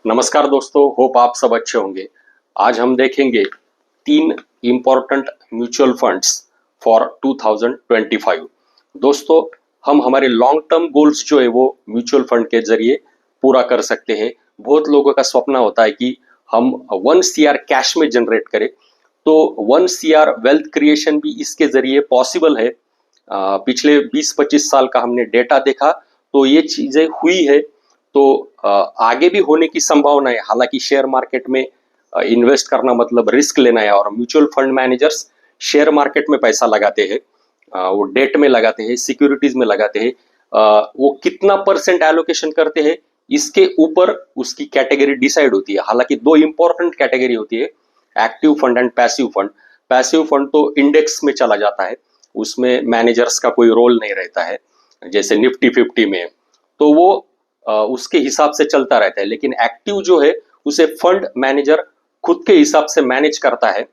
नमस्कार दोस्तों, होप आप सब अच्छे होंगे। आज हम देखेंगे 3 इम्पोर्टेंट म्यूचुअल फंड्स फॉर 2025। दोस्तों, हम हमारे लॉन्ग टर्म गोल्स जो है वो म्यूचुअल फंड के जरिए पूरा कर सकते हैं। बहुत लोगों का सपना होता है कि हम 1 CR कैश में जनरेट करें, तो 1 CR वेल्थ क्रिएशन भी इसके जरिए पॉसिबल है। पिछले 20-25 साल का हमने डेटा देखा तो ये चीजें हुई है, तो आगे भी होने की संभावना है। हालांकि शेयर मार्केट में इन्वेस्ट करना मतलब रिस्क लेना है, और mutual fund managers share market में पैसा लगाते हैं, वो डेट में लगाते हैं, सिक्योरिटीज में लगाते हैं। वो कितना परसेंट एलोकेशन करते हैं इसके ऊपर उसकी कैटेगरी डिसाइड होती है। हालांकि 2 इंपॉर्टेंट कैटेगरी होती है, active fund and passive fund. Passive fund तो इंडेक्स में चला जाता है, उसमें मैनेजर्स का कोई रोल नहीं रहता है, जैसे निफ्टी 50 में, तो वो उसके हिसाब से चलता रहता है। लेकिन एक्टिव जो है उसे फंड मैनेजर खुद के हिसाब से मैनेज करता है।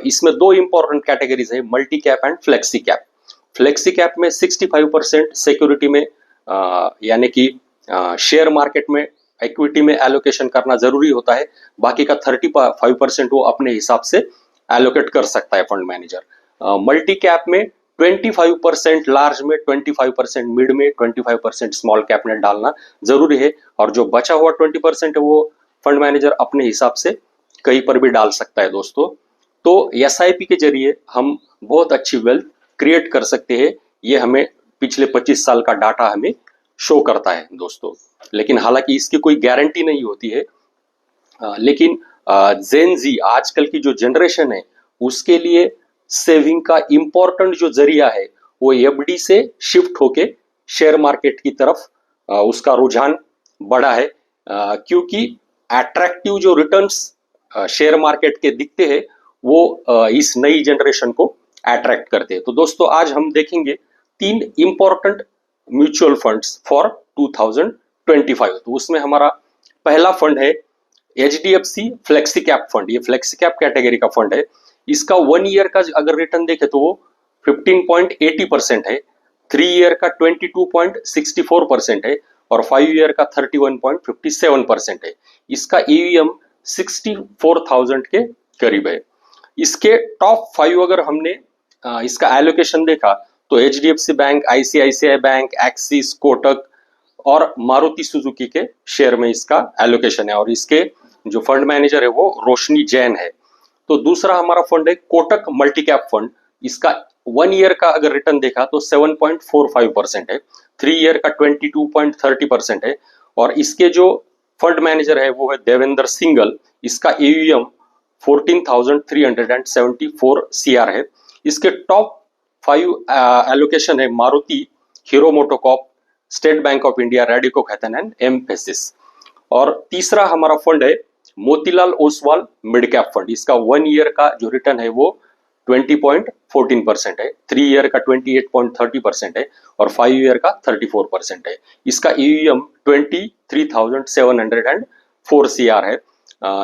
इसमें 2 इंपॉर्टेंट कैटेगरीज है, multi cap and flexi cap. Flexi cap में 65% सिक्योरिटी में यानी कि शेयर मार्केट में इक्विटी में एलोकेशन करना जरूरी होता है। बाकी का 35% वो अपने हिसाब से एलोकेट कर सकता है फंड मैनेजर। मल्टी कैप में 25% लार्ज में, 25% मिड में, 25% स्मॉल कैप में डालना जरूरी है, और जो बचा हुआ 20% है वो फंड मैनेजर अपने हिसाब से कहीं पर भी डाल सकता है दोस्तों। तो SIP के जरिए हम बहुत अच्छी वेल्थ क्रिएट कर सकते हैं, ये हमें पिछले 25 साल का डाटा हमें शो करता है दोस्तों। लेकिन हालांकि इसकी कोई गारंटी नहीं होती है। लेकिन जेन जी आजकल की जो जनरेशन है उसके लिए सेविंग का इंपॉर्टेंट जो जरिया है वो FD से शिफ्ट होके शेयर मार्केट की तरफ उसका रुझान बढ़ा है, क्योंकि अट्रैक्टिव जो रिटर्न्स शेयर मार्केट के दिखते हैं वो इस नई जनरेशन को अट्रैक्ट करते हैं। तो दोस्तों, आज हम देखेंगे 3 इंपॉर्टेंट म्यूचुअल फंड्स फॉर 2025। तो उसमें हमारा पहला फंड है HDFC फ्लेक्सी कैप फंड। ये फ्लेक्सी कैप कैटेगरी का फंड है। इसका 1 ईयर का अगर रिटर्न देखे तो वो 15.80% है, 3 ईयर का 22.64% है, और 5 ईयर का 31.57% है। इसका AUM 64,000 के करीब है। इसके टॉप 5 अगर हमने इसका एलोकेशन देखा तो HDFC bank, ICICI bank, axis, Kotak और मारुति सुजुकी के शेयर में इसका एलोकेशन है, और इसके जो फंड मैनेजर है वो रोशनी जैन है। तो दूसरा हमारा फंड है कोटक मल्टी कैप फंड। इसका 1 ईयर का अगर रिटर्न देखा तो 7.45% है, 3 ईयर का 22.30% है, और इसके जो फंड मैनेजर है वो है देवेंद्र सिंगल। इसका AUM 14,374 CR है। इसके टॉप 5 एलोकेशन है मारुति, हीरो मोटोकॉर्प, स्टेट बैंक ऑफ इंडिया, रेडिको खैतन एंड एम्फेसिस। और तीसरा हमारा फंड है Motilal Oswal mid cap fund. इसका 1 ईयर का जो रिटर्न है वो 20.14% है, 3 ईयर का 28.30% है, और 5 ईयर का 34% है। इसका AUM 23,704 CR है।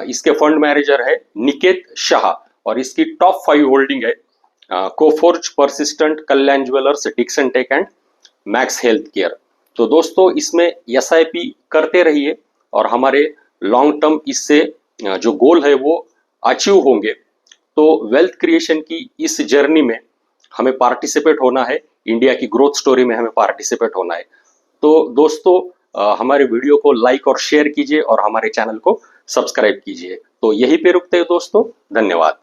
इसके फंड मैनेजर है निकेत शाह, और इसकी टॉप 5 होल्डिंग है Coforge, Persistent, Kalyan Jewellers, Dixon Tech and Max Healthcare. तो दोस्तों, इसमें SIP करते रहिए, और हमारे लॉन्ग टर्म इससे जो गोल है वो अचीव होंगे। तो वेल्थ क्रिएशन की इस जर्नी में हमें पार्टिसिपेट होना है, इंडिया की ग्रोथ स्टोरी में हमें पार्टिसिपेट होना है। तो दोस्तों, हमारे वीडियो को लाइक और शेयर कीजिए, और हमारे चैनल को सब्सक्राइब कीजिए। तो यहीं पे रुकते हैं दोस्तों, धन्यवाद।